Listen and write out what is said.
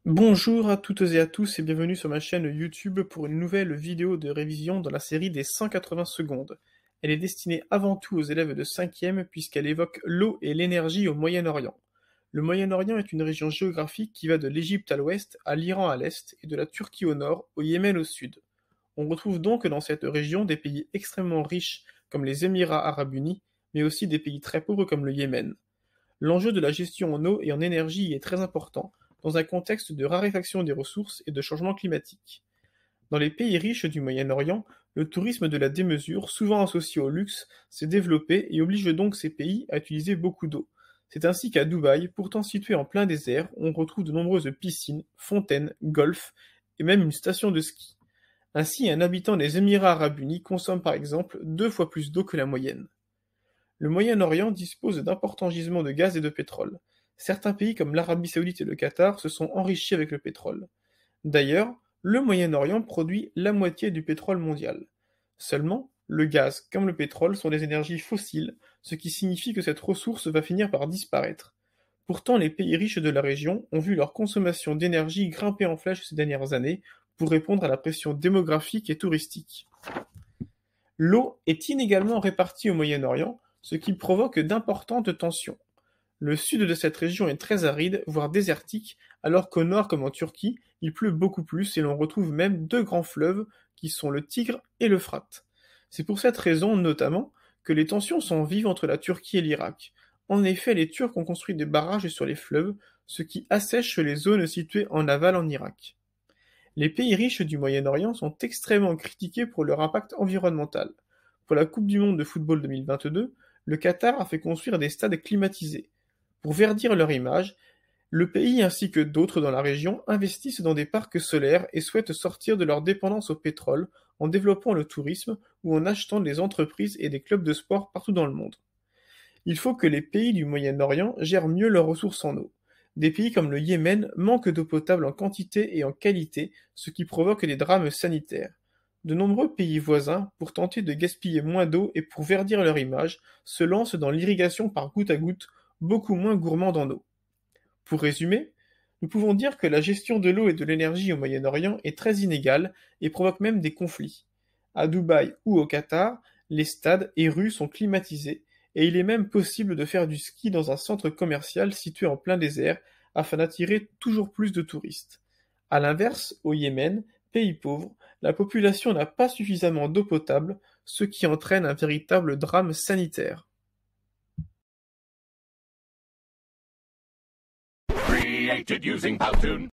Bonjour à toutes et à tous et bienvenue sur ma chaîne YouTube pour une nouvelle vidéo de révision dans la série des 180 secondes. Elle est destinée avant tout aux élèves de 5e puisqu'elle évoque l'eau et l'énergie au Moyen-Orient. Le Moyen-Orient est une région géographique qui va de l'Égypte à l'ouest à l'Iran à l'est et de la Turquie au nord au Yémen au sud. On retrouve donc dans cette région des pays extrêmement riches comme les Émirats arabes unis, mais aussi des pays très pauvres comme le Yémen. L'enjeu de la gestion en eau et en énergie y est très important, dans un contexte de raréfaction des ressources et de changement climatique. Dans les pays riches du Moyen-Orient, le tourisme de la démesure, souvent associé au luxe, s'est développé et oblige donc ces pays à utiliser beaucoup d'eau. C'est ainsi qu'à Dubaï, pourtant situé en plein désert, on retrouve de nombreuses piscines, fontaines, golfs et même une station de ski. Ainsi, un habitant des Émirats arabes unis consomme par exemple 2 fois plus d'eau que la moyenne. Le Moyen-Orient dispose d'importants gisements de gaz et de pétrole. Certains pays comme l'Arabie saoudite et le Qatar se sont enrichis avec le pétrole. D'ailleurs, le Moyen-Orient produit la moitié du pétrole mondial. Seulement, le gaz comme le pétrole sont des énergies fossiles, ce qui signifie que cette ressource va finir par disparaître. Pourtant, les pays riches de la région ont vu leur consommation d'énergie grimper en flèche ces dernières années pour répondre à la pression démographique et touristique. L'eau est inégalement répartie au Moyen-Orient, ce qui provoque d'importantes tensions. Le sud de cette région est très aride, voire désertique, alors qu'au nord comme en Turquie, il pleut beaucoup plus et l'on retrouve même 2 grands fleuves qui sont le Tigre et l'Euphrate. C'est pour cette raison, notamment, que les tensions sont vives entre la Turquie et l'Irak. En effet, les Turcs ont construit des barrages sur les fleuves, ce qui assèche les zones situées en aval en Irak. Les pays riches du Moyen-Orient sont extrêmement critiqués pour leur impact environnemental. Pour la Coupe du monde de football 2022, le Qatar a fait construire des stades climatisés. Pour verdir leur image, le pays ainsi que d'autres dans la région investissent dans des parcs solaires et souhaitent sortir de leur dépendance au pétrole en développant le tourisme ou en achetant des entreprises et des clubs de sport partout dans le monde. Il faut que les pays du Moyen-Orient gèrent mieux leurs ressources en eau. Des pays comme le Yémen manquent d'eau potable en quantité et en qualité, ce qui provoque des drames sanitaires. De nombreux pays voisins, pour tenter de gaspiller moins d'eau et pour verdir leur image, se lancent dans l'irrigation par goutte à goutte, beaucoup moins gourmande en eau. Pour résumer, nous pouvons dire que la gestion de l'eau et de l'énergie au Moyen-Orient est très inégale et provoque même des conflits. À Dubaï ou au Qatar, les stades et rues sont climatisés et il est même possible de faire du ski dans un centre commercial situé en plein désert afin d'attirer toujours plus de touristes. À l'inverse, au Yémen, pays pauvre, la population n'a pas suffisamment d'eau potable, ce qui entraîne un véritable drame sanitaire. Created using Powtoon.